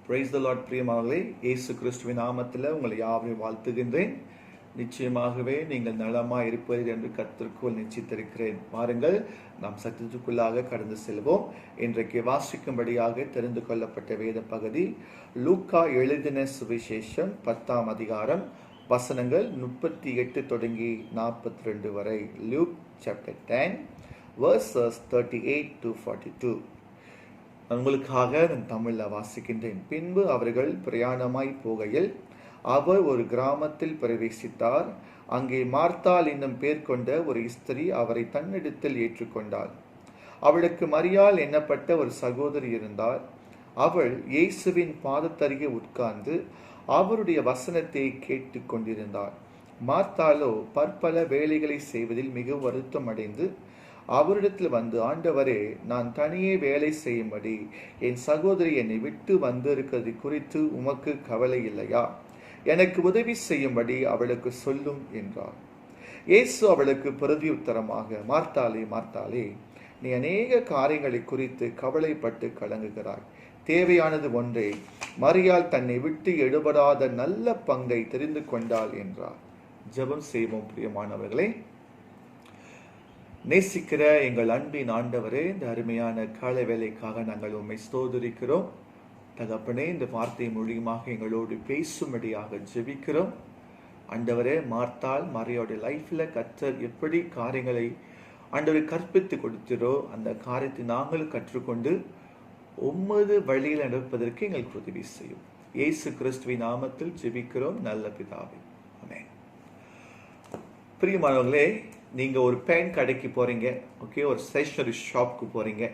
Praise the Lord. பிரியமானவர்களே, இயேசு கிறிஸ்துவின் நாமத்தில் உங்களை யாவரையும் வாழ்த்துகின்றேன். நிச்சயமாகவே நீங்கள் நலமாக இருப்பீர்கள் என்று கர்த்தருக்குள் நிச்சயித்திருக்கிறேன். வாருங்கள், நாம் சத்தியத்துக்குள்ளாக கடந்து செல்வோம். இன்றைக்கு வாசிக்கும்படியாக தெரிந்து கொள்ளப்பட்ட வேத பகுதி லூக்கா எழுதின சுவிசேஷம் 10ஆம் அதிகாரம் வசனங்கள் 38 தொடங்கி 42 வரை. Look chapter 10 verses 38 to 42. உங்களுக்காக நான் தமிழில் வாசிக்கின்றேன். பின்பு அவர்கள் பிரயாணமாய் போகையில் அவர் ஒரு கிராமத்தில் பிரவேசித்தார். அங்கே மார்த்தாள் என்னும் பேர் கொண்ட ஒரு ஸ்திரீ அவரை தன்னிடத்தில் ஏற்றுக்கொண்டாள். அவளுக்கு மரியாள் எண்ணப்பட்ட ஒரு சகோதரி இருந்தாள். அவள் இயேசுவின் பாதத்தருகே உட்கார்ந்து அவருடைய வசனத்தை கேட்டு கொண்டிருந்தாள். மார்த்தாளோ பற்பல வேலைகளை செய்வதில் மிக வருத்தம் அடைந்து அவரிடத்தில் வந்து, ஆண்டவரே, நான் தனியே வேலை செய்யும்படி என் சகோதரி என்னை விட்டு வந்திருக்கிறது குறித்து உமக்கு கவலை இல்லையா? எனக்கு உதவி செய்யும்படி அவளுக்கு சொல்லும் என்றார். இயேசு அவளுக்கு பிரதியுத்தரமாக, மார்த்தாளே, மார்த்தாளே, நீ அநேக காரியங்களை குறித்து கவலைப்பட்டு கலங்குகிறாய். தேவையானது ஒன்றே. மரியாள் தன்னை விட்டு எடுபடாத நல்ல பங்கை தெரிந்து கொண்டாள் என்றார். ஜெபம் செய்வோம். பிரியமானவர்களே, நேசிக்கிற எங்கள் அன்பின் ஆண்டவரே, இந்த அருமையான காலை வேலைக்காக நாங்கள் உம்மை ஸ்தோத்திரிக்கிறோம். தகப்பனே, இந்த வார்த்தை மூலியமாக எங்களோடு பேசும்படியாக ஜெபிக்கிறோம். ஆண்டவரே, மார்த்தாள் மரியாளுடைய லைஃப்ல கர்த்தர் எப்படி காரியங்களை ஆண்டவரை கற்பித்து கொடுத்திரோ அந்த காரியத்தை நாங்களும் கற்றுக்கொண்டு உம்மது வழியில் நடப்பதற்கு எங்களுக்கு உதவி செய்யும். இயேசு கிறிஸ்துவின் நாமத்தில் ஜெபிக்கிறோம் நல்ல பிதாவே, ஆமென். பிரியமானவர்களே, நீங்கள் ஒரு பேன் கடைக்கு போகிறீங்க, ஓகே, ஒரு ஸ்டேஷனரி ஷாப்புக்கு போகிறீங்க.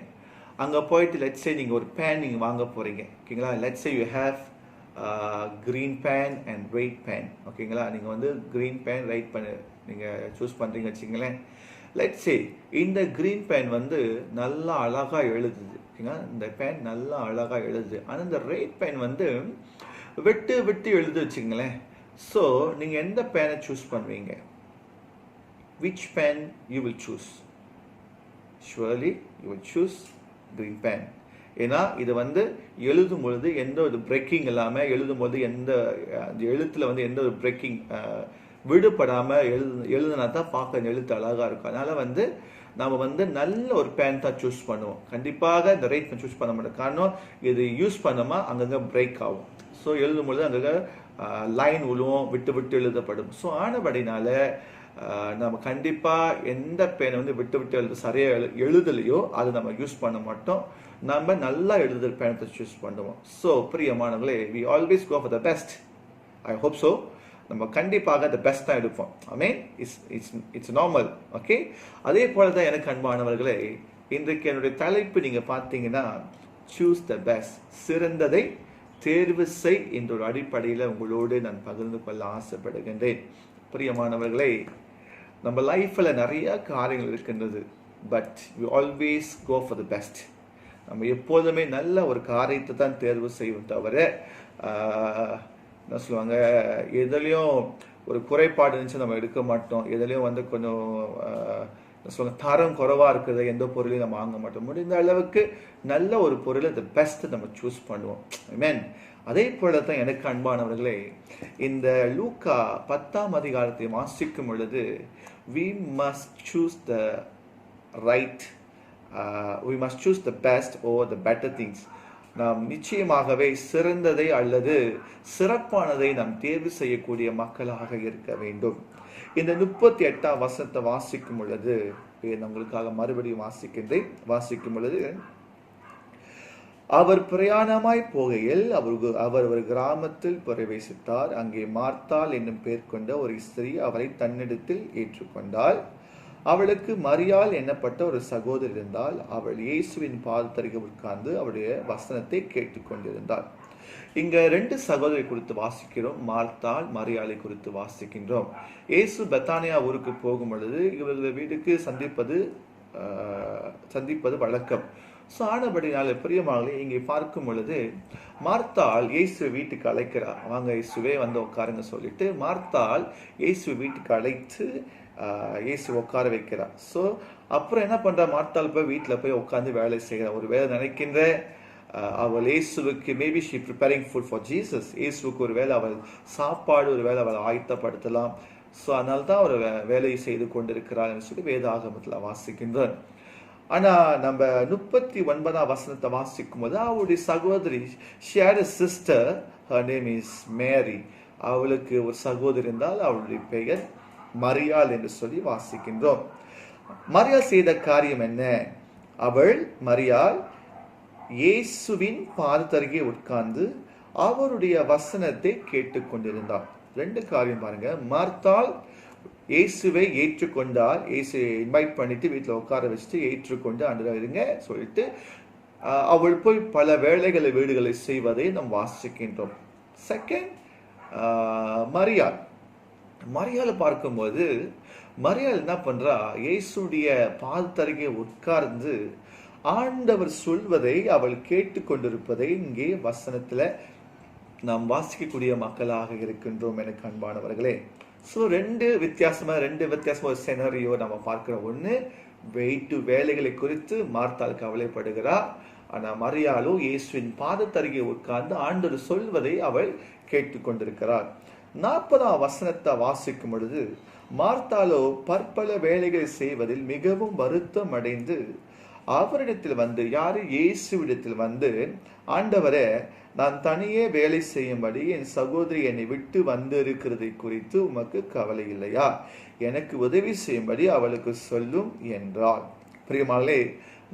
அங்கே போயிட்டு லெட்ஸே நீங்கள் ஒரு பேன் நீங்கள் வாங்க போகிறீங்க, ஓகேங்களா. Let's say you have green pen and white pen, ஓகேங்களா. நீங்கள் வந்து க்ரீன் பேன் ரைட் பண்ண நீங்கள் சூஸ் பண்ணுறீங்க வச்சுங்களேன். லெட்ஸே இந்த க்ரீன் பேன் வந்து நல்லா அழகாக எழுதுது, ஓகேங்களா. இந்த பேன் நல்லா அழகாக எழுதுது. ஆனால் இந்த ரெட் பேன் வந்து விட்டு விட்டு எழுது வச்சுங்களேன். ஸோ நீங்கள் எந்த பேனை சூஸ் பண்ணுவீங்க? Which pen you will choose? Surely you will choose green pen. ஏன்னா இது வந்து எழுதும் பொழுது எந்த ஒரு பிரேக்கிங் இல்லாமல் எழுதும் பொழுது எந்த எழுத்தில் வந்து எந்த ஒரு பிரேக்கிங் விடுபடாமல் எழுதுனா தான் பார்க்க அந்த எழுத்து அழகாக இருக்கும். அதனால் வந்து நம்ம வந்து நல்ல ஒரு பேன் தான் சூஸ் பண்ணுவோம். கண்டிப்பாக இந்த ரைட் பேன் சூஸ் பண்ண மாட்டோம். காரணம், இது யூஸ் பண்ணோமா அங்கங்கே பிரேக் ஆகும். ஸோ எழுதும் பொழுது அங்கங்கே லைன் விழுவும், விட்டு விட்டு எழுதப்படும். ஸோ ஆனபடினால நம்ம கண்டிப்பாக எந்த பேனை வந்து விட்டு விட்டு சரியாக எழுதலையோ அதை நம்ம யூஸ் பண்ண மாட்டோம். நம்ம நல்லா எழுதுகிற பேனத்தை சூஸ் பண்ணுவோம். ஸோ பிரியமானவர்களே, we always go for the best. I hope so. நம்ம கண்டிப்பாக த பெஸ்ட் தான் எடுப்போம். I mean it's normal, okay. அதே போல தான் எனக்கு அன்பானவர்களே, இன்றைக்கு என்னுடைய தலைப்பு நீங்கள் பார்த்தீங்கன்னா சூஸ் த பெஸ்ட், சிறந்ததை தேர்வு செய் என்ற ஒரு அடிப்படையில் உங்களோடு நான் பகிர்ந்து கொள்ள ஆசைப்படுகின்றேன். பிரியமானவர்களே, நம்ம லைஃப்பில் நிறைய காரியங்கள் இருக்கின்றது. But we always go for the best. நம்ம எப்போதுமே நல்ல ஒரு காரியத்தை தான் தேர்வு செய்வோம் தவிர என்ன சொல்லுவாங்க, எதுலேயும் ஒரு குறைபாடு இருந்துச்சு நம்ம எடுக்க மாட்டோம். எதுலேயும் வந்து கொஞ்சம் என்ன சொல்லுவாங்க, தரம் குறைவாக இருக்கிறத எந்த பொருளையும் நம்ம வாங்க மாட்டோம். முடிந்த அளவுக்கு நல்ல ஒரு பொருளை த பெஸ்ட்டு நம்ம சூஸ் பண்ணுவோம். ஆமென். அதே போல தான் எனக்கு அன்பானவர்களே, இந்த லூக்கா 10ஆம் அதிகாரத்தை வாசிக்கும் பொழுது we must choose the right, we must choose the best or the better things. நாம் நிச்சயமாகவே சிறந்ததை அல்லது சிறப்பானதை நாம் தேர்வு செய்யக்கூடிய மக்களாக இருக்க வேண்டும். இந்த 38ஆம் வசனத்தை வாசிக்கும் பொழுது உங்களுக்காக மறுபடியும் வாசிக்கும் பொழுது, அவர் பிரயாணமாய் போகையில் அவர் ஒரு கிராமத்தில் பிரவேசித்தார். அங்கே மார்த்தாள் என்னும் பேர் கொண்ட ஒரு ஸ்திரீ அவரை தன்னிடத்தில் ஏற்றுக்கொண்டாள். அவளுக்கு மரியாள் எண்ணப்பட்ட ஒரு சகோதரி இருந்தால். அவள் இயேசுவின் பாதத்தருகே உட்கார்ந்து அவருடைய வசனத்தை கேட்டுக்கொண்டிருந்தாள். இங்க 2 சகோதரி குறித்து வாசிக்கிறோம். மார்த்தாள், மரியாளை குறித்து வாசிக்கின்றோம். இயேசு பெத்தானியா ஊருக்கு போகும் பொழுது இவர்கள் வீட்டுக்கு சந்திப்பது வழக்கம். ஸோ ஆனபடினால பிரியமானவர்களே, இங்கே பார்க்கும் பொழுது மார்த்தாள் இயேசு வீட்டுக்கு அழைக்கிறார். வாங்க இயேசுவே வந்து உட்காருங்க சொல்லிட்டு மார்த்தாள் இயேசு வீட்டுக்கு அழைத்து இயேசு உட்கார வைக்கிறார். ஸோ அப்புறம் என்ன பண்ணுறா, மார்த்தாள் போய் வீட்டில் போய் உட்காந்து வேலை செய்கிறார். ஒரு வேலை நினைக்கின்ற அவள் இயேசுவுக்கு maybe she preparing food for Jesus, இயேசுவுக்கு ஒரு வேளை அவள் சாப்பாடு ஒரு வேளை அவள் ஆயத்தப்படுத்தலாம். ஸோ அதனால தான் அவர் வேலையை செய்து கொண்டிருக்கிறார் என்று சொல்லி வேதாகமத்தில் வாசிக்கின்றோம். ஆனா நம்ம 39ஆம் வசனத்தை வாசிக்கும் போது அவளுடைய சகோதரி, she had a sister, her name is Mary, அவளுக்கு ஒரு சகோதரி இருந்தால் அவளுடைய பெயர் மரியாள் என்று சொல்லி வாசிக்கின்றோம். மரியாள் செய்த காரியம் என்ன? மரியாள் இயேசுவின் பாதத்தருகே உட்கார்ந்து அவருடைய வசனத்தை கேட்டுக்கொண்டிருந்தார். 2 காரியம் பாருங்க. மார்த்தாள் இயேசுவை ஏற்றுக்கொண்டால், இயேசுவை இன்வைட் பண்ணிட்டு வீட்டில் உட்கார வச்சுட்டு ஏற்றுக்கொண்டு ஆண்டவரே இருங்க சொல்லிட்டு அவள் போய் பல வீடுகளை செய்வதை நாம் வாசிக்கின்றோம். செகண்ட், மரியாள் பார்க்கும்போது மரியாள் என்ன பண்றா? இயேசுடைய பாதத்தருகே உட்கார்ந்து ஆண்டவர் சொல்வதை அவள் கேட்டுக்கொண்டிருப்பதை இங்கே வசனத்துல நாம் வாசிக்கக்கூடிய மக்களாக இருக்கின்றோம் எனக்கு அன்பானவர்களே. ஸோ ரெண்டு வித்தியாசமா ஒரு செனரியோ நம்ம பார்க்கிறோம். ஒன்று, வேலைகளை குறித்து மார்த்தாள் கவலைப்படுகிறார். ஆனா மரியாளோ இயேசுவின் பாதத்தருகே உட்கார்ந்து ஆண்டவர் சொல்வதை அவள் கேட்டுக்கொண்டிருக்கிறார். 40ஆம் வசனத்தை வாசிக்கும் பொழுது மார்த்தாளோ பற்பல வேலைகளை செய்வதில் மிகவும் வருத்தம் அடைந்து அவரிடத்தில் வந்து, இயேசுவிடத்தில் வந்து, ஆண்டவரே, நான் தனியே வேலை செய்யும்படி என் சகோதரி என்னை விட்டு வந்து இருக்கிறதை குறித்து உமக்கு கவலை இல்லையா? எனக்கு உதவி செய்யும்படி அவளுக்கு சொல்லும் என்றாள். பிரியமானே,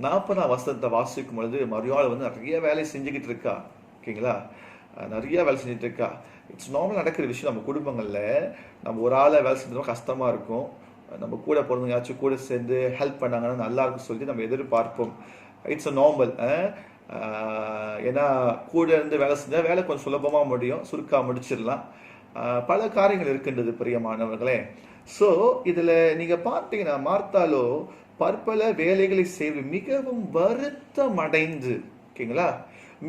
40ஆம் வசனத்தை வாசிக்கும் பொழுது மரியாள் வந்து நிறைய வேலை செஞ்சுக்கிட்டு இருக்கா. ஓகேங்களா? நிறைய வேலை செஞ்சுட்டு இருக்கா. இட்ஸ் நார்மல் நடக்கிற விஷயம். நம்ம குடும்பங்கள்ல நம்ம ஒரு ஆளை வேலை செஞ்சோம் கஷ்டமா இருக்கும். நம்ம கூட பிறந்தவங்கயாச்சும் கூட சேர்ந்து ஹெல்ப் பண்ணாங்கன்னா நல்லா இருக்கும் சொல்லி நம்ம எதிர்பார்ப்போம். It's a normal. ஏன்னா கூட இருந்து வேலை செஞ்சா வேலை கொஞ்சம் சுலபமா முடியும், சுருக்கா முடிச்சிடலாம். பல காரியங்கள் இருக்கின்றது பிரியமானவர்களே. ஸோ இதுல நீங்க பார்த்தீங்கன்னா மார்த்தாளோ பற்பல வேலைகளை செய்து மிகவும் வருத்தம் அடைந்து, ஓகேங்களா,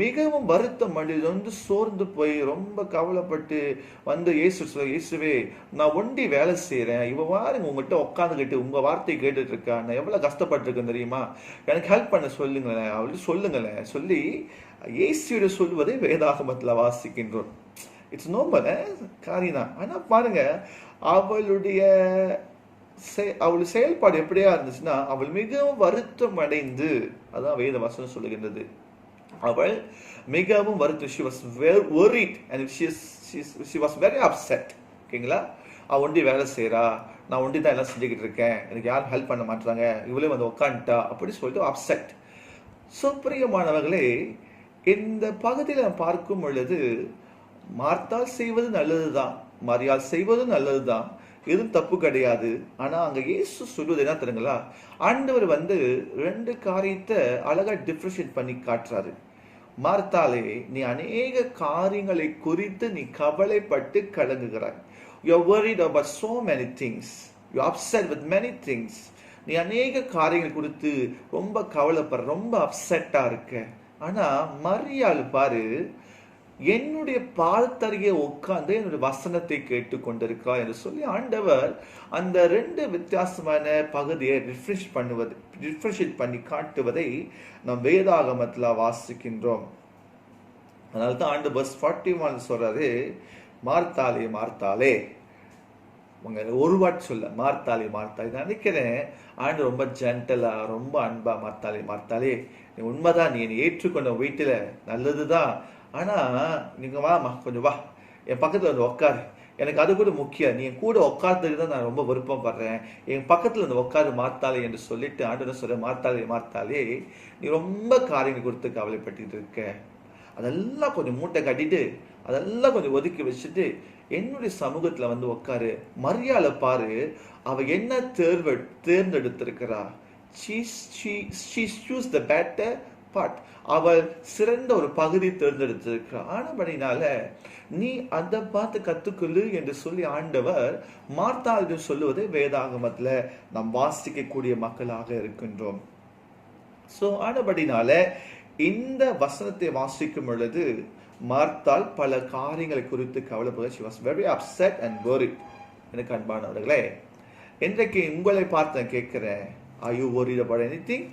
மிகவும் வருத்தம் அடைந்து வந்து சோர்ந்து போய் ரொம்ப கவலைப்பட்டு வந்து இயேசுவே, நான் ஒண்டி வேலை செய்யறேன், வாருங்க உங்ககிட்ட உட்காந்துக்கிட்டு உங்க வார்த்தையை கேட்டுட்டு இருக்கா, நான் எவ்வளவு கஷ்டப்பட்டிருக்கேன் தெரியுமா, எனக்கு ஹெல்ப் பண்ண சொல்லுங்களேன், அவள்கிட்ட சொல்லுங்களேன் சொல்லி இயேசுவோட சொல்வதை வேதாகமத்துல வாசிக்கின்றோம். இட்ஸ் நார்மல் காரியம் தான். ஆனா பாருங்க, அவளுடைய செயல்பாடு எப்படியா இருந்துச்சுன்னா, அவள் மிகவும் வருத்தம் அடைந்து, அதான் வேத வசனம் சொல்லுகின்றது, அவள் மிகவும் வருத்தம். she was very worried and she was very upset. ஓகேங்களா? அவள் ஒண்டி வேலை செய்யறா, நான் ஒண்டி தான் எல்லாம் செஞ்சுக்கிட்டு இருக்கேன், எனக்கு யாரும் ஹெல்ப் பண்ண மாட்டாங்க, இவளே வந்து உட்காந்துட்டா அப்படி சொல்லிட்டு அப்செட். ஸோ பிரியமானவர்களே, இந்த பகுதியில் பார்க்கும் பொழுது மார்த்தாள் செய்வது நல்லதுதான், மரியாள் செய்வது நல்லதுதான், எதுவும் தப்பு கிடையாது. ஆனா அங்க இயேசு சொல்வது என்ன தெரியுங்களா? ஆண்டவர் வந்து 2 காரியத்தை அழகா டிஃபரன்ஷியேட் பண்ணி காட்டுறாரு. மார்த்தாளே, நீ அநேக காரியங்களை குறித்து நீ கவலைப்பட்டு கலங்குகிறாய். You are worried about so many things. You are upset with many things. நீ அநேக காரியங்கள் குறித்து ரொம்ப கவலைப்படுற, ரொம்ப அப்செட்டா இருக்க. ஆனா மரியாள் பாரு, என்னுடைய பாதத்தருகே உட்கார்ந்து என்னுடைய வசனத்தை கேட்டு கொண்டிருக்கிறார் என்று சொல்லி ஆண்டவர் அந்த 2 வித்தியாசமான பகுதியை டிஃபரன்ஷியேட் பண்ணி காட்டுவதை நாம் வேதாகமத்துல வாசிக்கின்றோம். அதனால்தான் ஆண்டவர் verse 41 சொல்றாரு, மார்த்தாளே மார்த்தாளே, ஒரு வாட்டி சொல்ல, மார்த்தாளே மார்த்தாளே. நினைக்கிறேன் ஆண்டு ரொம்ப ஜென்டலா, ரொம்ப அன்பா, மார்த்தாளே மார்த்தாளே, நீ உண்மைதான், நீ என்னை ஏற்றுக்கொண்ட வீட்டுல நல்லதுதான், ஆனா நீங்க வாமா, கொஞ்சம் வா, என் பக்கத்துல வந்து உட்காரு, எனக்கு அது கூட முக்கியம், நீ என் கூட உட்கார்றதுக்கு தான் நான் ரொம்ப விருப்பப்படுறேன், என் பக்கத்துல வந்து உட்காரு மார்த்தாளே என்று சொல்லிட்டு ஆண்டவர் சொல்ற, மார்த்தாளே மார்த்தாளே, நீ ரொம்ப காரியங்கள் கொடுத்து கவலைப்பட்டு இருக்க, அதெல்லாம் கொஞ்சம் மூட்டை கட்டிட்டு அதெல்லாம் கொஞ்சம் ஒதுக்கி வச்சுட்டு என்னுடைய சமூகத்துல வந்து உட்காரு. மரியாளை பாரு, அவ என்ன தேர்ந்தெடுத்திருக்கிறா. she choose the better part. அவள் சிறந்த ஒரு பகுதி தேர்ந்தெடுத்திருக்கிறார். ஆனபடினால நீ அதை பார்த்து கத்துக்கொள்ளு என்று சொல்லி ஆண்டவர் மார்த்தாள் சொல்லுவதை வேதாகமத்துல நாம் வாசிக்கக்கூடிய மக்களாக இருக்கின்றோம். சோ ஆனபடினால இந்த வசனத்தை வாசிக்கும் பொழுது மார்த்தாள் பல காரியங்களை குறித்து கவலைப்பட, she was very upset and worried. எனக்கு அன்பானவர்களே, இன்றைக்கு உங்களை பார்த்து நான் கேட்கிறேன், are you worried about anything?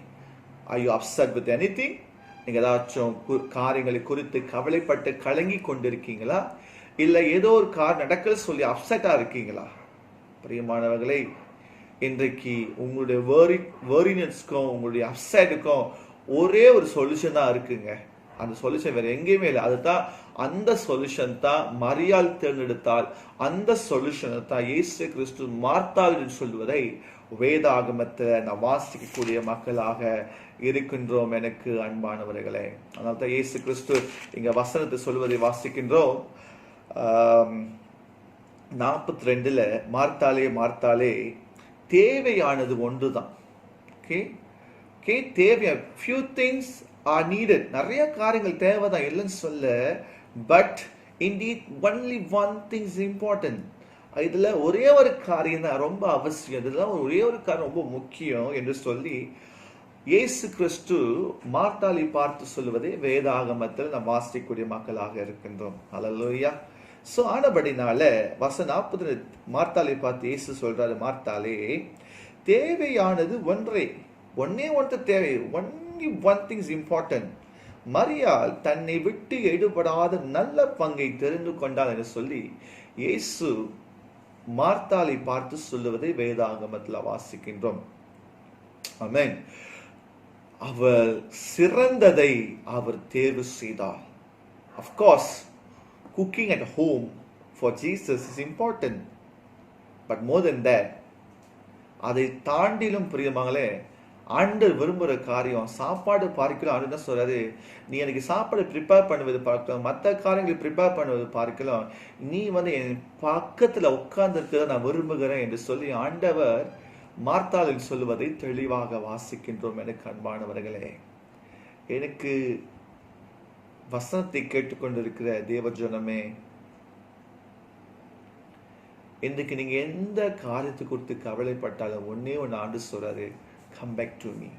Are you upset with anything? நீங்க ஏதாச்சும் காரியங்களை குறித்து கவலைப்பட்டு கலங்கி கொண்டிருக்கீங்களா? இல்ல ஏதோ ஒரு நடக்க சொல்லி அப்செட்டா இருக்கீங்களா? பிரியமானவர்களே, இன்றைக்கு உங்களுடைய வேரினஸ்க்கும் உங்களுடைய அப்செட்டுக்கும் ஒரே ஒரு சொல்யூஷன் தான் இருக்குங்க. அந்த சொல்யூஷன் வேற எங்கேயுமே இல்லை. அதுதான் அந்த சொல்யூஷன் தான் மரியாள் தேர்ந்தெடுத்தால் அந்த சொல்யூஷனை தான் இயேசு கிறிஸ்து மார்த்தாள் என்று சொல்வதை வேதாகமத்தை நாம் வாசிக்கக்கூடிய மக்களாக இருக்கின்றோம். எனக்கு அன்பானவர்களே, அதனால தான் இயேசு கிறிஸ்து இங்க வசனத்தை சொல்வதை வாசிக்கின்றோம். 42ல மார்த்தாலே தேவையானது ஒன்றுதான். ஓகே, தேவை few things are needed. நிறைய காரியங்கள் தேவைதான், இல்லைன்னு சொல்ல. But indeed only one thing is important. இதுல ஒரே ஒரு காரியம் தான் ரொம்ப அவசியம், இதுல ஒரே ஒரு காரியம் ரொம்ப முக்கியம் என்று சொல்லி இயேசு கிறிஸ்து மார்த்தாளை பார்த்து சொல்லுவதே வேதாகமத்தில் நாம் வாசிக்கக்கூடிய மக்களாக இருக்கின்றோம். ஹல்லேலூயா. சோ ஆனபடினால வசனம் 40 மார்த்தாளை பார்த்து இயேசு சொல்றாரு, மார்த்தாளே தேவையானது ஒன்னே ஒன்று தேவை. only one thing is important. மரியாள் தன்னை விட்டு எடுபடாத நல்ல பங்கை தெரிந்து கொண்டாள் என்று சொல்லி இயேசு மார்த்தாளை பார்த்து சொல்லுவதை வேதாகமத்தில் வாசிக்கின்றோம். ஆமென். அவர் சிறந்ததை அவர் தேர்வு செய்தார். Of course, cooking at home for Jesus is important. But more than that, அதை தாண்டிலும் பிரியமாங்களே, ஆண்டவர் விரும்புகிற காரியம் சாப்பாடு பார்க்கலாம். ஆண்டு என்ன சொல்றாரு, நீ எனக்கு சாப்பாடு ப்ரிப்பேர் பண்ணுவது பார்க்கலாம், மற்ற காரியங்களை ப்ரிப்பேர் பண்ணுவது பார்க்கலாம், நீ என் பக்கத்துல உட்கார்ந்து இருக்கிறத நான் விரும்புகிறேன் என்று சொல்லி ஆண்டவர் மார்த்தாளில் சொல்லுவதை தெளிவாக வாசிக்கின்றோம். எனக்கு அன்பானவர்களே, எனக்கு வசனத்தை கேட்டுக்கொண்டிருக்கிற தேவஜனமே, இன்றைக்கு நீங்க எந்த காரியத்தை குறித்து கவலைப்பட்டாலும் ஒன்னே ஒன்று ஆண்டு சொல்றாரு, come back to me,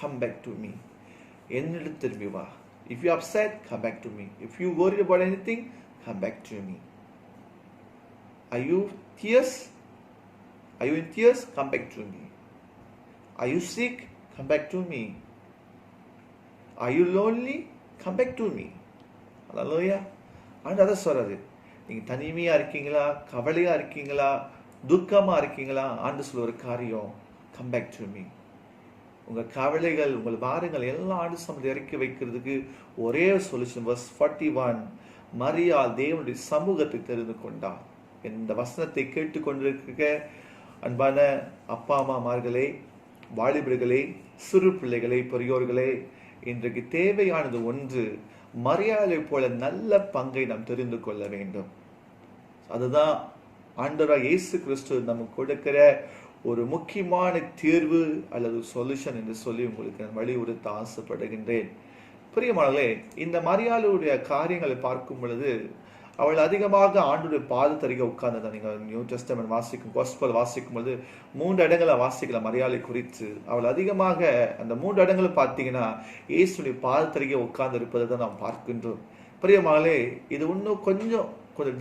come back to me. என்னிடம் திரும்பி வா. If you upset, come back to me. If you worry about anything, come back to me. Are you tears? Are you in tears? Come back to me. Are you sick? Come back to me. Are you lonely? Come back to me. Hallelujah. And அதை சொல்றாரு, நீங்க தனிமையா இருக்கீங்களா, கவலையா இருக்கீங்களா, துக்கமா இருக்கீங்களா, ஆண்டு சொல்ல ஒரு காரியம், come back to me. உங்க கவலைகள், உங்கள் பாரங்கள் எல்லாம் ஆண்டு சமூகத்தில் இறக்கி வைக்கிறதுக்கு ஒரே சொல்யூஷன். verse 41, மரியாள் தேவனுடைய சமூகத்தை தெரிந்து கொண்டார். இந்த வசனத்தை கேட்டுக்கொண்டிருக்க அன்பான அப்பா அம்மாமார்களே, வாலிபர்களே, சிறு பிள்ளைகளே, பெரியோர்களே, இன்றைக்கு தேவையானது ஒன்று, மரியாதை போல நல்ல பங்கை நாம் தெரிந்து கொள்ள வேண்டும். அதுதான் ஆண்டவராகிய இயேசு கிறிஸ்து நமக்கு கொடுக்கிற ஒரு முக்கியமான தீர்வு அல்லது சொல்யூஷன் என்று சொல்லி உங்களுக்கு நான் வலியுறுத்த ஆசைப்படுகின்றேன். பிரியமானவர்களே, இந்த மரியாளுடைய காரியங்களை பார்க்கும் பொழுது அவள் அதிகமாக ஆண்டுடைய பாதத்தருகே உட்கார்ந்ததான். நீங்க நியூ டெஸ்டமென்ட் வாசிக்கும், காஸ்பல் வாசிக்கும் பொழுது 3 இடங்களை வாசிக்கலாம் மரியாளை குறித்து. அவள் அதிகமாக அந்த 3 இடங்களும் பார்த்தீங்கன்னா இயேசுடைய பாதத்தருகே உட்கார்ந்து இருப்பதை தான் நாம் பார்க்கின்றோம். பிரியமானவர்களே, இது இன்னும் கொஞ்சம்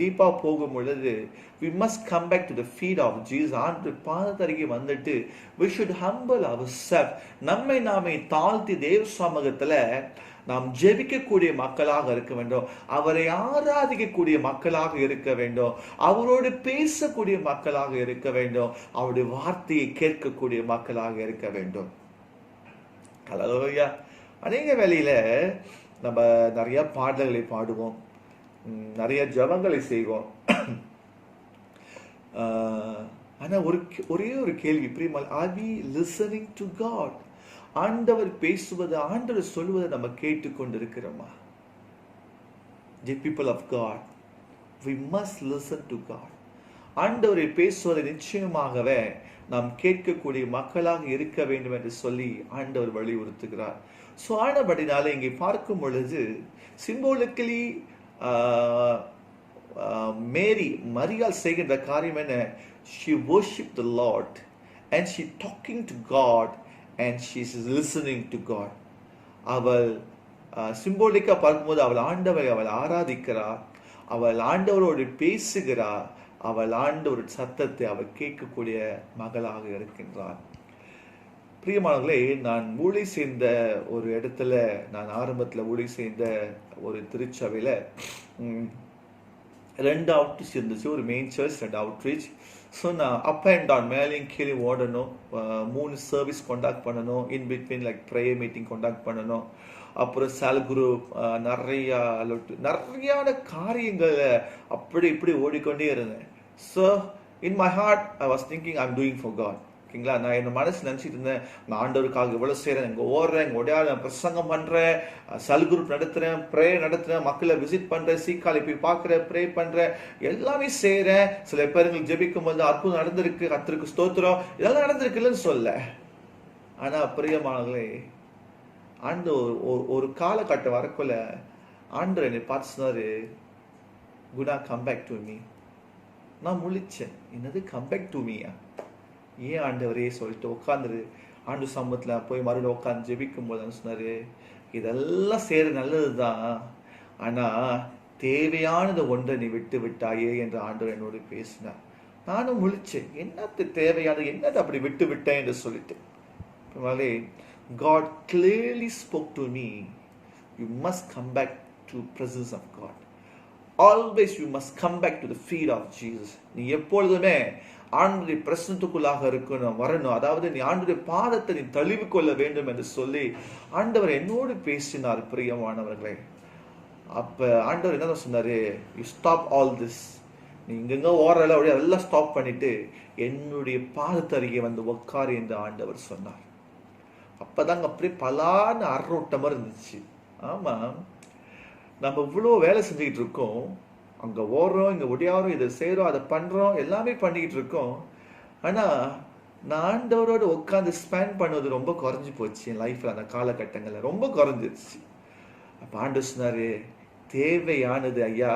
டீப்பா போகும் பொழுது we must come back to the feet of Jesus. ஆண்டு பாதத்தருகே வந்துட்டு we should humble ourselves. நம்மை நாமே தாழ்த்தி தேவ சமூகத்துல நாம் ஜெபிக்கக்கூடிய மக்களாக இருக்க வேண்டும், அவரை ஆராதிக்கக்கூடிய மக்களாக இருக்க வேண்டும், அவரோடு பேசக்கூடிய மக்களாக இருக்க வேண்டும், அவருடைய வார்த்தையை கேட்கக்கூடிய மக்களாக இருக்க வேண்டும். ஹல்லேலூயா. அநேக வேளையில நம்ம நிறைய பாடல்களை பாடுவோம், நிறைய ஜெபங்களை செய்வோம். ஆனா ஒரே ஒரு கேள்வி, பிரியமால், are we listening to God? ஆண்டவர் பேசுவது, ஆண்டவர் சொல்வதை நம்ம கேட்டுக்கொண்டிருக்கிறோமா? The people of God, we must listen to God. ஆண்டவரை பேசுவதை நிச்சயமாகவே நாம் கேட்கக்கூடிய மக்களாக இருக்க வேண்டும் என்று சொல்லி ஆண்டவர் வலியுறுத்துகிறார். ஸோ ஆனபடினால இங்கே பார்க்கும் பொழுது சிம்போலிக்கலி மேரி, மரியாள் செய்கின்ற காரியம் என்ன? She worshiped the Lord and she talking to God and she is listening to God. அவள் சிம்போலிக்கா பார்க்கும்போது அவள் ஆண்டவரை அவள் ஆராதிக்கிறார், அவள் ஆண்டவரோடு பேசுகிறார், அவள் ஆண்டவர் சத்தத்தை அவள் கேட்கக்கூடிய மகளாக இருக்கின்றார். பிரியமானவர்களே, நான் ஊழி செய்த ஒரு இடத்துல, நான் ஆரம்பத்தில் ஊழி செய்த ஒரு திருச்சபையில் 2 அவுட்ரீச் இருந்துச்சு. ஒரு மெயின் சர்ச், 2 அவுட்ரீச். ஸோ நான் அப் அண்ட் டவுன், மேலேயும் கீழே ஓடணும், 3 சர்வீஸ் கண்டக்ட் பண்ணணும், in between like prayer meeting conduct பண்ணணும், அப்புறம் செல் குரூப், நிறையான காரியங்களை அப்படி இப்படி ஓடிக்கொண்டே இருந்தேன். So in my heart I was thinking I am doing for God. ஓகேங்களா, நான் என்ன மனசு நினச்சிட்டு இருந்தேன், நான் ஆண்டவருக்காக இவ்வளோ செய்கிறேன், இங்கே ஓடுறேன், இங்கே ஓடியாடுறேன், பிரசங்கம் பண்ணுறேன், செல் குரூப் நடத்துகிறேன், ப்ரேயர் நடத்துகிறேன், மக்களை விசிட் பண்ணுறேன், சீக்காலை போய் பார்க்குறேன், ப்ரே பண்ணுறேன், எல்லாமே செய்கிறேன். சில பேருக்கு ஜெபிக்கும் போது அற்புதம் நடந்திருக்கு, கர்த்தருக்கு ஸ்தோத்திரம், இதெல்லாம் நடந்திருக்குல்லன்னு சொல்ல. ஆனால் பிரியமானவர்களே, ஆண்டு ஒரு காலகட்டம் வரக்குள்ள ஆண்டவர் என்னை பார்த்து சொன்னாரு, Guna come back to me. நான் முழிச்சேன், என்னது கம் பேக் டு மீயா? ஏன் ஆண்டவரே சொல்லிட்டு உட்காந்துரு. ஆண்டு சமூகத்தில் போய் மறுபடியும் உட்காந்து ஜெபிக்கும் போது சொன்னாரு, இதெல்லாம் செய்யற நல்லது தான், ஆனால் தேவையானது ஒன்றை நீ விட்டு விட்டாயே என்று ஆண்டவர் என்னோடு பேசினார். நானும் முழிச்சேன், என்னது தேவையானது, என்னது அப்படி விட்டு விட்டேன் என்று சொல்லிட்டு. God clearly spoke to me, you must come back to presence of God. Always you must come back to the feet of Jesus. நீ எப்பொழுதுமே ஆண்டுடைய பிரசனத்துக்குள்ளாக இருக்கணும், வரணும். அதாவது நீ ஆண்டுடைய பாதத்தை நீ தழுவி கொள்ள வேண்டும் என்று சொல்லி ஆண்டவர் என்னோடு பேசினார். பிரியமானவர்களே, அப்ப ஆண்டவர் என்ன சொன்னாரு, யூ ஸ்டாப் ஆல் திஸ். நீ இங்கெங்க ஓரல எல்லாம் ஸ்டாப் பண்ணிட்டு என்னுடைய பாதத்தருகே வந்து உட்காரு என்று ஆண்டவர் சொன்னார். அப்பதாங்க அப்படியே பலான அரோட்டமா இருந்துச்சு. ஆமா, நம்ம இவ்வளோ வேலை செஞ்சுக்கிட்டு இருக்கோம், அங்கே ஓடுறோம், இங்கே ஒடியாரோம், இதை செய்கிறோம், அதை பண்ணுறோம், எல்லாமே பண்ணிக்கிட்டு இருக்கோம். ஆனால் நான் ஆண்டவரோடு உட்காந்து ஸ்பெண்ட் பண்ணுவது ரொம்ப குறைஞ்சி போச்சு என் லைஃப்பில். அந்த காலகட்டங்களில் ரொம்ப குறைஞ்சிருச்சு. அப்போ ஆண்டவர் சொன்னார், தேவையானது ஐயா,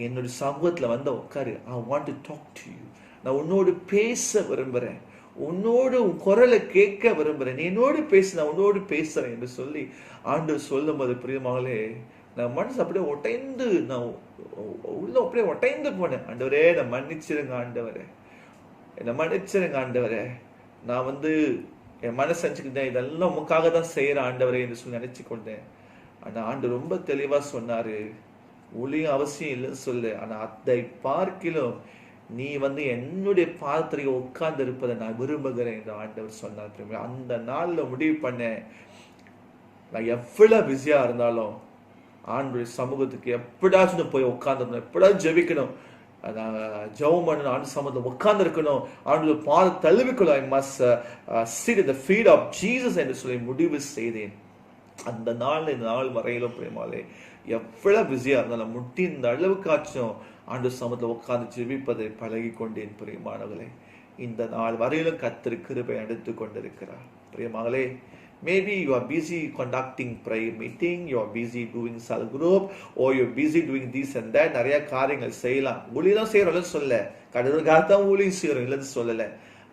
என்னோட சமூகத்தில் வந்து உட்காரு. I want to talk to you. நான் உன்னோடு பேச விரும்புகிறேன், உன்னோடு உன் குரலை கேட்க விரும்புகிறேன், நீ என்னோடு பேசு, நான் உன்னோடு பேசுகிறேன் என்று சொல்லி ஆண்டவர் சொல்லும் போது பிரியமாகலே நான் மனசு அப்படியே ஒட்டைந்து, நான் உள்ள அப்படியே ஒட்டைந்து போனேன். ஆண்டவரே நான் மன்னிச்சிருங்க, ஆண்டவரே என்னை மன்னிச்சிருங்க, ஆண்டவரே நான் என் மனசு நினச்சிக்கிட்டேன், இதெல்லாம் உமக்காக தான் செய்கிறேன் ஆண்டவரே என்று சொல்லி நினச்சி கொண்டேன். ஆனால் ஆண்டு ரொம்ப தெளிவாக சொன்னார், ஒளியும் அவசியம் இல்லைன்னு சொல்லு, ஆனால் அதை பார்க்கிலும் நீ என்னுடைய பாதத்திற்கு உட்கார்ந்து இருப்பதை நான் விரும்புகிறேன் என்று ஆண்டவர் சொன்னார். அந்த நாளில் முடிவு பண்ணேன், நான் எவ்வளவு பிஸியா இருந்தாலும் ஆண்டுடைய சமூகத்துக்கு எப்படாச்சும் போய் உட்காந்துருக்கணும், எப்படாச்சும் ஜெபிக்கணும், ஜெபம் பண்ணணும், ஆண்டு சமூகத்தில் உட்கார்ந்து இருக்கணும், ஆண்டு பாத தழுவிக்கணும். I must sit in the feet of Jesus என்று சொல்லி முடிவு செய்தேன். அந்த நாள் இந்த நாள் வரையிலும் பிரேமாலே எவ்வளவு பிஸியா இருந்தாலும் முட்டின் அளவுக்காச்சும் ஆண்டு சமூகத்தில் உட்கார்ந்து ஜெபிப்பதை பழகி கொண்டேன். பிரியமானவர்களே, இந்த நாள் வரையிலும் கர்த்தர் கிருபை எடுத்து கொண்டிருக்கிறார். பிரியமானவர்களே, maybe you are busy conducting prayer meeting, you are busy doing cell group, or you are busy doing this and that. நிறைய காரியங்கள் செய்யலாம், ஊழியம் செய்யறோம்னு சொல்ல, கடவுளுக்காகத்தான் ஊழியம் செய்யறோம் இல்லைன்னு சொல்லலை.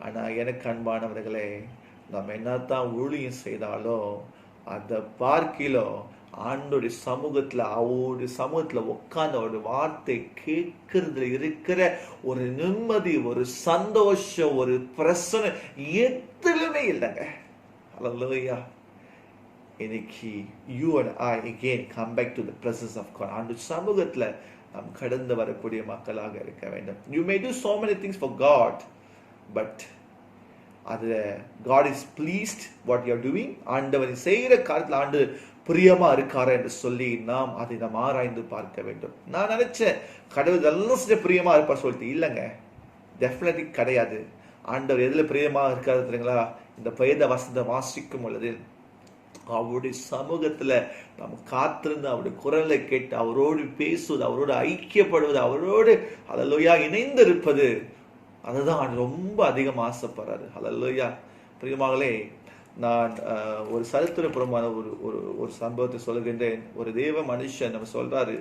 ஆனா எனக்கு அன்பானவர்களே, நம்ம என்னத்தான் ஊழியம் செய்தாலும் அதை பார்க்கிலும் ஆண்டோடைய சமூகத்துல, அவருடைய சமூகத்துல உட்கார்ந்து அவருடைய வார்த்தை கேட்கறதுல இருக்கிற ஒரு நிம்மதி, ஒரு சந்தோஷம், ஒரு பிரசனை எதுலுமே இல்லைங்க. Hallelujah. இன்னைக்கு you and I again come back to the presence of God. ஆண்டு சமூகத்துல நாம் கடந்து வரக்கூடிய மக்களாக இருக்க வேண்டும். You may do so many things for God, but அதுல God is pleased what you are doing. ஆண்டவர் செய்கிற காரியத்துல ஆண்டு பிரியமா இருக்காரா என்று சொல்லி நாம் அதை ஆராய்ந்து பார்க்க வேண்டும். நான் நினைச்சேன் கடவுள் எல்லாம் செஞ்ச பிரியமா இருப்பார் சொல்லிட்டு, இல்லைங்க, டெஃபினெட்லி கிடையாது. ஆண்டவர் எதுல பிரியமா இருக்காது தெரியுங்களா? இந்த வேத வசனத்தை வாசிக்கும் பொழுது அவருடைய சமூகத்துல நம்ம காத்திருந்து அவருடைய குரலை கேட்டு அவரோடு பேசுவது, அவரோடு ஐக்கியப்படுவது, அவரோடு ஹல்லேலூயா இணைந்து இருப்பது, அதுதான் ரொம்ப அதிகம் ஆசைப்படுறாரு. ஹல்லேலூயா. பிரியமானவர்களே, நான் ஒரு சரித்திரபுரமான ஒரு சம்பவத்தை சொல்லுகின்றேன். ஒரு தேவ மனுஷன் நம்ம சொல்றாரு,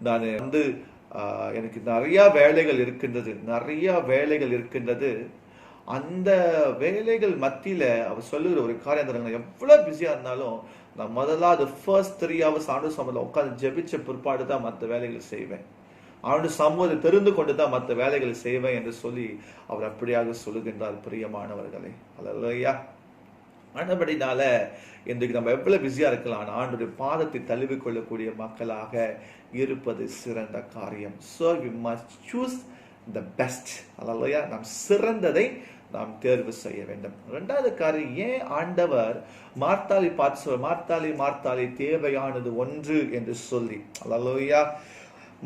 நான் எனக்கு நிறைய வேலைகள் இருக்கின்றது, அந்த வேலைகள் மத்தியில அவர் சொல்லுகிற ஒரு காரியம் தராங்க, எவ்வளவு பிஸியா இருந்தாலும் நான் முதலாவது ஃபர்ஸ்ட் 3 hours ஆண்டு சமூகத்தில் உட்காந்து ஜெபிச்ச பிற்பாடு தான் மற்ற வேலைகள் செய்வேன், ஆண்டு சமூகத்தை தெரிந்து கொண்டு தான் மற்ற வேலைகளை செய்வேன் என்று சொல்லி அவர் அப்படியாக சொல்லுகின்றார். பிரியமானவர்களே, அல்லேலூயா. ஆனபடினால இன்றைக்கு நம்ம எவ்வளவு பிஸியா இருக்கலாம், ஆண்டுடைய பாதத்தை தழுவி கொள்ளக்கூடிய மக்களாக இருப்பது சிறந்த காரியம். So we must choose the best. அல்லேலூயா. நாம் சிறந்ததை நாம் தேர்வு செய்ய வேண்டும். இரண்டாவது காரியம், ஏன் ஆண்டவர் மார்த்தாளை பார்த்து சொல்ல, மார்த்தாளே மார்த்தாளே தேவையானது ஒன்று என்று சொல்லி, அல்லேலூயா,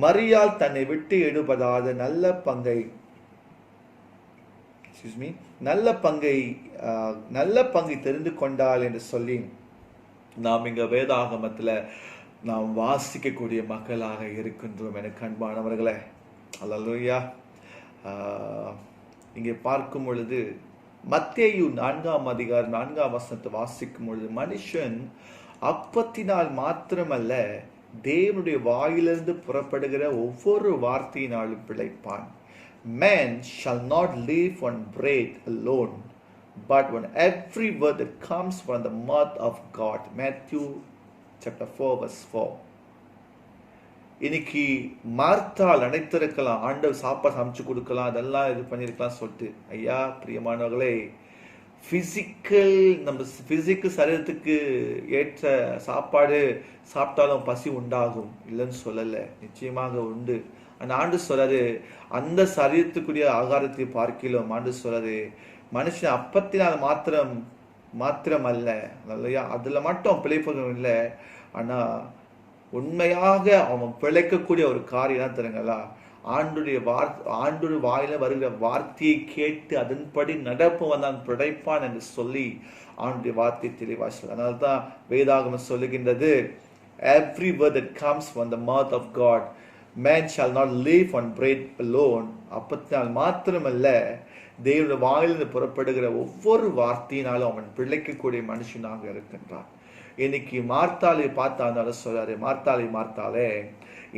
மரியாள் தன்னை விட்டு எடுபடாத நல்ல பங்கை தெரிந்து கொண்டாள் என்று சொல்லி நாம் இங்க வேதாகமத்துல நாம் வாசிக்கக்கூடிய மக்களாக இருக்கின்றோம். எனக்கு அன்பானவர்களே, அல்லேலூயா. இங்கே பார்க்கும் பொழுது மத்தேயு 4ஆம் அதிகாரம் 4ஆம் வசனத்தை வாசிக்கும் பொழுது, மனுஷன் அப்பத்தினால் மாத்திரமல்ல தேவனுடைய வாயிலிருந்து புறப்படுகிற ஒவ்வொரு வார்த்தையினாலும் பிழைப்பான். Man shall not live on bread alone, but on every word that comes from the mouth of God. Matthew chapter 4 verse 4. இன்னைக்கு மார்த்தாள் நினைத்திருக்கலாம், ஆண்டவர் சாப்பாடு சமைச்சு கொடுக்கலாம், அதெல்லாம் இது பண்ணிருக்கலாம் சொல்லிட்டு. ஐயா பிரியமானவர்களே, நம்ம பிசிக்கல் சரீரத்துக்கு ஏற்ற சாப்பாடு சாப்பிட்டாலும் பசி உண்டாகும், இல்லைன்னு சொல்லல, நிச்சயமாக உண்டு. அந்த ஆண்டு சொல்றாரு, அந்த சரீரத்துக்குரிய ஆகாரத்தை பார்க்கலாம். ஆண்டு சொல்றாரு, மனுஷன் அப்பத்தினால் மாத்திரம் அல்ல, இல்லையா, அதுல மட்டும் பிழைப்பதும் இல்லை, ஆனா உண்மையாக அவன் பிழைக்கக்கூடிய ஒரு காரியம் தருங்களா, ஆண்டுடைய வாயில வருகிற வார்த்தையை கேட்டு அதன்படி நடப்பவன் தான் பிழைப்பான் என்று சொல்லி ஆண்டுடைய வார்த்தை தெளிவா சொல்ல. அதனால்தான் வேதாகமம் சொல்லுகின்றது, every word that comes from the mouth of God, man shall not live on bread alone. அப்பத்தினால் மாத்திரமல்ல தேவனுடைய வாயிலிருந்து புறப்படுகிற ஒவ்வொரு வார்த்தையினாலும் அவன் பிழைக்கக்கூடிய மனுஷனாக இருக்கின்றான். இன்னைக்கு மார்த்தாளை பார்த்தாலும் சொல்றாரு, மார்த்தாளே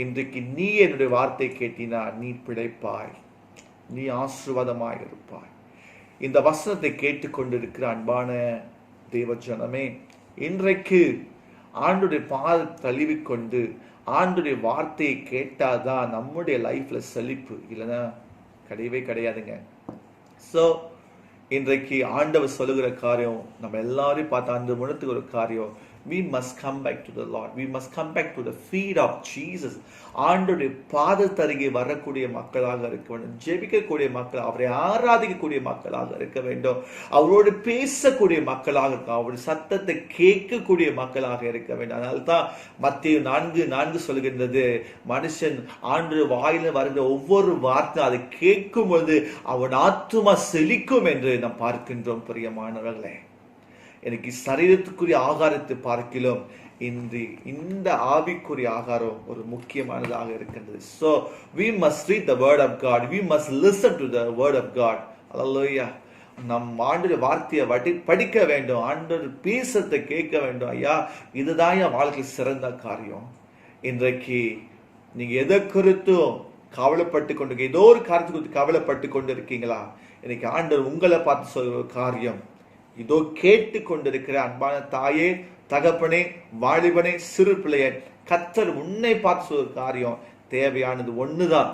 இன்றைக்கு நீ என்னுடைய வார்த்தை கேட்டினா நீ பிழைப்பாய், நீ ஆசீர்வாதமாய் இருப்பாய். இந்த வசனத்தை கேட்டுக்கொண்டிருக்கிற அன்பான தேவ ஜனமே, இன்றைக்கு ஆண்டுடைய பாதத்தை தழுவிக்கொண்டு ஆண்டுடைய வார்த்தையை கேட்டாதான் நம்முடைய லைஃப்ல செழிப்பு, இல்லைன்னா கிடையவே கிடையாதுங்க. ஸோ இன்றைக்கு ஆண்டவர் சொல்லுகிற காரியம் நம்ம எல்லாரையும் பார்த்து அந்த முன்னத்துக்கு ஒரு காரியம், we must come back to the Lord. We must come back to the feet of Jesus. ஆண்டவருடைய பாதத்தருகே வரக்கூடிய மக்களாக இருக்க வேண்டும், ஜெபிக்கக்கூடிய மக்கள், அவரை ஆராதிக்கக்கூடிய மக்களாக இருக்க வேண்டும், அவரோடு பேசக்கூடிய மக்களாக இருக்க, அவருடைய சத்தத்தை கேட்கக்கூடிய மக்களாக இருக்க வேண்டும். அதனால்தான் மத்தேயு 4:4 சொல்கின்றது, மனுஷன் ஆண்டவர் வாயில வருகிற ஒவ்வொரு வார்த்தை அதை கேட்கும் பொழுது அவன் ஆத்துமா செழிக்கும் என்று நாம் பார்க்கின்றோம். பிரியமானவர்களே, எனக்கு சரீரத்துக்குரிய ஆகாரத்தை பார்க்கிலும் இந்த ஆவிக்குரிய ஆகாரம் ஒரு முக்கியமானதாக இருக்கின்றது. So we must read the word of God, we must listen to the word of God. Hallelujah. நம் ஆண்டவருடைய வார்த்தையை படிக்க வேண்டும், ஆண்டவர் பேசத்தை கேட்க வேண்டும். ஐயா, இதுதான் என் வாழ்க்கையில் சிறந்த காரியம். இன்றைக்கு நீங்க எதை குறித்தும் கவலைப்பட்டு கொண்டு, ஏதோ ஒரு காரியத்தை குறித்து கவலைப்பட்டு கொண்டு இருக்கீங்களா? இன்னைக்கு ஆண்டவர் உங்களை பார்த்து சொல்ற காரியம், இதோ கேட்டு கொண்டிருக்கிற அன்பான தாயே, தகப்பனே, வாலிபனே, சிறு பிள்ளைய, கர்த்தர் உன்னை பார்த்து சொல்ற காரியம் தேவையானது ஒண்ணுதான்.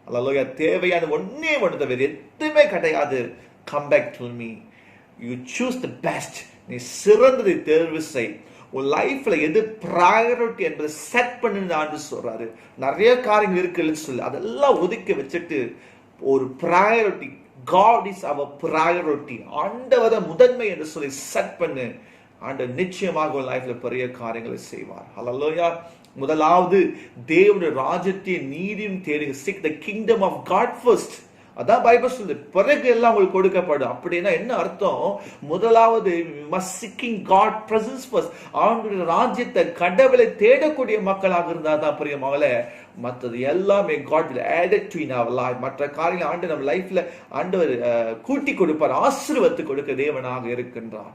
அல்லேலூயா. தேவையான ஒன்னே ஒன்று, வேறு எதுவுமே கிடையாது. Come back to me, you choose the best. நீ சிறந்ததை தேர்வு செய். உன் லைஃப்ல எது ப்ரையாரிட்டி என்பதை செட் பண்ணு சொல்றாரு. நிறைய காரியங்கள் இருக்குன்னு சொல்லு, அதெல்லாம் ஒதுக்கி வச்சுட்டு ஒரு priority, God is our priority, ஆண்டவர முதன்மை என்று சொல்லி செட் பண்ணு. ஆண்டவர் நிச்சயமாக ஒரு லைஃப்ல பெரிய காரியங்களை செய்வார். ஹல்லேலூயா. முதலாவது தேவனுடைய ராஜ்யத்தையும் நீதியும் தேடுங்க. seek the kingdom of God first. அதான் பைபிள் சொல்லுது, பிறகு எல்லாம் உங்களுக்கு கொடுக்கப்படும். அப்படின்னா என்ன அர்த்தம்? முதலாவது must seeking God presence first. ஆண்டவருடைய ராஜ்யத்தை, கடவுளை தேடக்கூடிய மக்களாக இருந்தாதான் பிரியமாவலே மற்றது எல்லாமே God will add it to in our life. மற்ற காரியங்கள் ஆண்டு நம்ம லைஃப்ல ஆண்டவர் கூட்டி கொடுப்பார், ஆசீர்வாதத்தை கொடுக்க தேவனாக இருக்கின்றார்.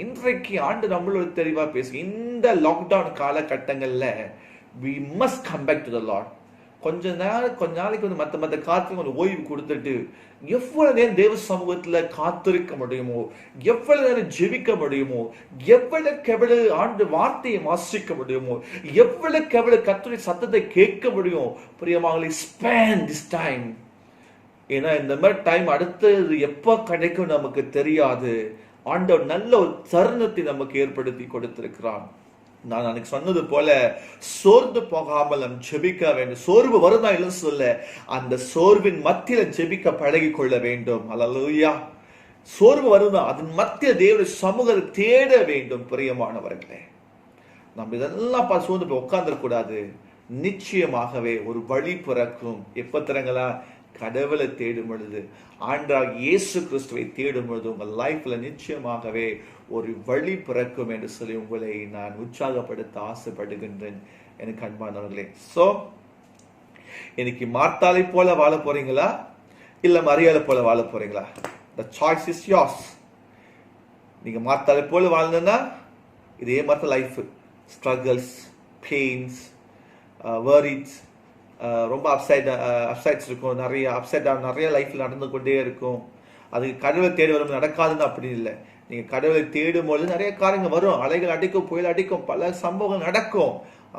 இன்றைக்கு ஆண்டு நம்மளோட தெளிவா பேசு. இந்த லாக்டவுன் காலகட்டங்கள்ல we must come back to the Lord. கொஞ்ச நாளைக்கு வந்து மற்ற காத்துக்கு கொஞ்சம் ஓய்வு கொடுத்துட்டு எவ்வளவு நேரம் தேவ சமூகத்துல காத்திருக்க முடியுமோ, எவ்வளவு நேரம் ஜெபிக்க முடியுமோ, எவ்வளவு ஆண்டு வார்த்தையை வாசிக்க முடியுமோ, எவ்வளவு கர்த்தருடைய சத்தத்தை கேட்க முடியும். பிரியமானவர்களே, ஸ்பெண்ட் திஸ் டைம். ஏன்னா இந்த மாதிரி டைம் அடுத்தது எப்ப கிடைக்கும் நமக்கு தெரியாது. ஆண்டவர் நல்ல ஒரு தருணத்தை நமக்கு ஏற்படுத்தி கொடுத்திருக்கிறான். நான் அன்னைக்கு சொன்னது போல சோர்ந்து போகாமல் நம் ஜெபிக்க வேண்டும். சோர்வு வருதா இல்லைன்னு சொல்ல, அந்த சோர்வின் மத்தியில ஜெபிக்க பழகி கொள்ள வேண்டும். அல்லேலூயா. சோர்வு வருதா, அதன் மத்திய தேவனுடைய சமூகத்தை தேட வேண்டும். பிரியமானவர்களே, நம்ம இதெல்லாம் பார்த்து சோர்ந்து போய் உட்கார்ந்துடக்கூடாது. நிச்சயமாகவே ஒரு வழி பிறக்கும். எப்ப தரங்களா? கடவுளை தேடும் பொழுது, ஆண்டவராகிய இயேசு கிறிஸ்துவை தேடும் பொழுது உங்கள் லைஃப்ல நிச்சயமாகவே ஒரு வழி பிறக்கும் என்று சொல்லி உங்களை நான் உற்சாகப்படுத்த ஆசைப்படுகின்றேன் எனக்கு அன்பானவர்களே. சோ இன்னைக்கு மார்த்தாளை போல வாழ போறீங்களா இல்ல மரியாதை போல வாழ போறீங்களா? The choice is yours. நீங்க மார்த்தாளை போல வாழ்ந்தா இதே மாதிரி லைஃப், ஸ்ட்ரகிள்ஸ், பெயின்ஸ், வரிஸ், ரொம்ப அப்சைட்ஸ் இருக்கும், நிறைய அப்சைட் நிறைய லைஃப்ல நடந்து கொண்டே இருக்கும். அதுக்கு கடவுளை தேடி வரும் நடக்காதுன்னு அப்படி இல்லை. நீங்க கடவுளை தேடும் போது நிறைய காரியங்கள் வரும், அலைகள் அடிக்கும், புயல் அடிக்கும், பல சம்பவங்கள் நடக்கும்.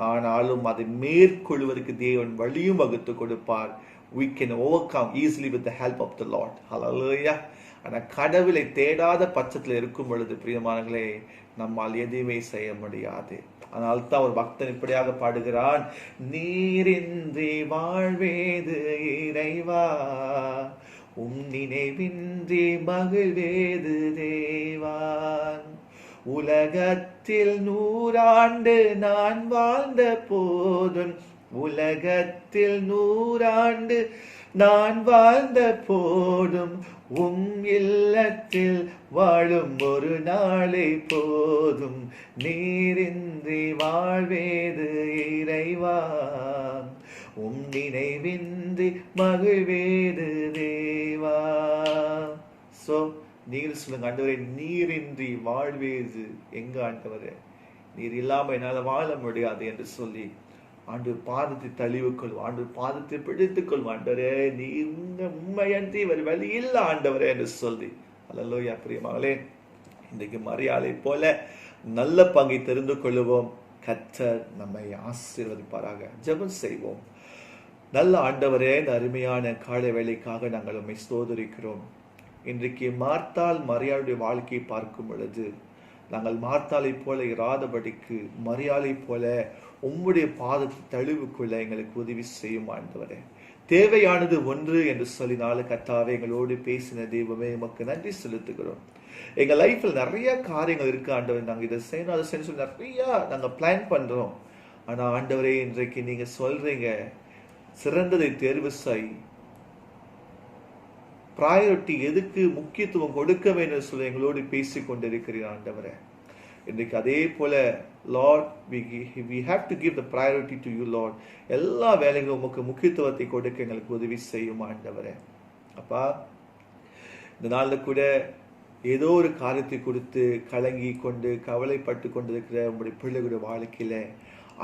ஆனாலும் அதை மேற்கொள்வதற்கு தேவன் வழியும் வகுத்து கொடுப்பார். We can overcome easily with the help of the Lord. Hallelujah. ஆனா கடவுளை தேடாத பட்சத்தில் இருக்கும் பொழுது பிரியமானங்களே, நம்மால் எதுவுமே செய்ய முடியாது. அதனால்தான் ஒரு பக்தன் இப்படியாக பாடுகிறான், நீரின்றி வாழ்வேது இறைவா, நினைவின்றி மகிழ்வேது தேவா, உலகத்தில் 100 ஆண்டு நான் வாழ்ந்த போதும், உலகத்தில் 100 ஆண்டு நான் வாழ்ந்த போதும், இல்லத்தில் வாழும் ஒரு நாளை போதும், நீரின்றி வாழ்வேது இறைவா, நினைவின்றி மகிழ்வேது தேவா. சோ நீர் சொல்லுங்க, ஆண்டவரே நீரின்றி வாழ்வேது எங்க ஆண்டவரே, நீர் இல்லாம என்னால வாழ முடியாது என்று சொல்லி ஆண்டு பாதத்தை தழுவிக்கொள்வோம், ஆண்டு பாதத்தை பிடித்துக் கொள்வோம். ஆண்டவரே நீர் உண்மையன்றி ஒரு வழி இல்ல ஆண்டவரே என்று சொல்லி. அல்லேலூயா. பிரியமானவர்களே, இன்றைக்கு மரியாதை போல நல்ல பங்கை தெரிந்து கொள்வோம். கர்த்தர் நம்மை ஆசீர்வதிப்பாராக. ஜெபம் செய்வோம். நல்ல ஆண்டவரே, இந்த அருமையான காலை வேளைக்காக நாங்கள் உம்மை ஸ்தோத்திரிக்கிறோம். இன்றைக்கு மார்த்தாள் மரியாளுடைய வாழ்க்கையை பார்க்கும் பொழுது நாங்கள் மார்த்தாளை போல இராதபடிக்கு மரியாதை போல உம்முடைய பாதத்தை தழுவுக்குள்ள எங்களுக்கு உதவி செய்யும் ஆண்டவரே. தேவையானது ஒன்று என்று சொல்லினாலும் கர்த்தாவே எங்களோடு பேசின தெய்வமே உமக்கு நன்றி செலுத்துகிறோம். எங்க லைஃப்ல நிறைய காரியங்கள் இருக்கு ஆண்டவர், நாங்க இதை செய்யணும் அதை செய்யணும் சொல்லி நிறைய நாங்க பிளான் பண்றோம். ஆனா ஆண்டவரே, இன்றைக்கு நீங்க சொல்றீங்க சிறந்ததை தேர்வு செய், ப்ரையாரிட்டி எதுக்கு முக்கியத்துவம் கொடுக்க வேண்டும் சொல்லி எங்களோடு பேசிக் கொண்டிருக்கிறீர் ஆண்டவரே. இன்றைக்கு அதே போல Lord, we have to give the priority to you Lord. எல்லா வேலைகளும் உமக்கு முக்கியத்துவத்தை கொடுக்க எங்களுக்கு உதவி செய்யும் ஆண்டவரே. அப்பா, இந்த நாள்ல கூட ஏதோ ஒரு காரியத்தை கொடுத்து கலங்கி கொண்டு கவலைப்பட்டு கொண்டிருக்கிற உங்களுடைய பிள்ளைகளுடைய வாழ்க்கையில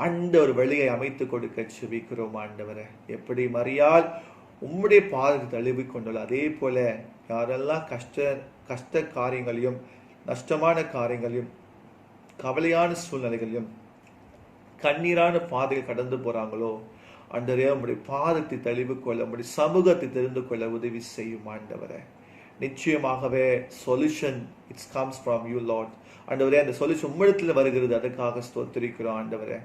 அந்த ஒரு வழியை அமைத்து கொடுக்க செபிக்கிறோம் ஆண்டவரே. எப்படி மரியாள் உம்முடைய பாதத்தை தழுவி கொண்டுள்ள அதே போல யாரெல்லாம் கஷ்ட காரியங்களையும் நஷ்டமான காரியங்களையும் கவலையான சூழ்நிலைகளையும் கண்ணீரான பாதையில் கடந்து போறாங்களோ ஆண்டவரே, உம்முடைய பாதத்தை தழுவி கொள்ள, உம்முடைய சமூகத்தை தெரிந்து கொள்ள உதவி செய்யும் ஆண்டவரே. நிச்சயமாகவே solution it's comes from you Lord. ஆண்டவரே, அந்த சொல்யூஷன் உம்மிடத்தில் வருகிறது, அதற்காக ஸ்தோத்திரிக்கிறோம் ஆண்டவரே.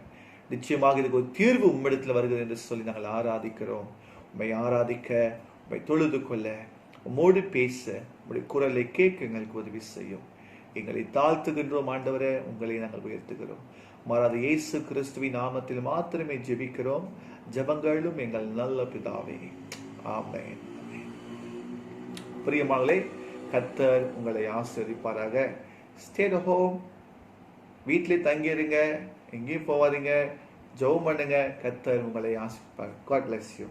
நிச்சயமாக இதுக்கு ஒரு தீர்வு உம்மிடத்தில் வருகிறது என்று சொல்லி நாங்கள் ஆராதிக்கிறோம். உம்மை ஆராதிக்க, உம்மை தொழுது கொள்ள, உம்மோடு பேச, உம்முடைய குரலை கேட்க எங்களுக்கு உதவி செய்யும். எங்களை தாழ்த்துகின்றோம் ஆண்டவரே, உங்களை நாங்கள் உயர்த்துகிறோம். மாறாத இயேசு கிறிஸ்துவின் நாமத்தில் மாத்திரமே ஜெபிக்கிறோம். ஜெபங்களும் எங்கள் நல்ல பிதாவே, ஆமென். பிரியமானவர்களே, கர்த்தர் உங்களை ஆசீர்வதிப்பாராக. ஸ்டே அட் ஹோம், வீட்டிலே தங்கியிருங்க, எங்கேயும் போவாதீங்க, ஜெபம் பண்ணுங்க. கர்த்தர் உங்களை ஆசீர்வதிப்பார். God bless you.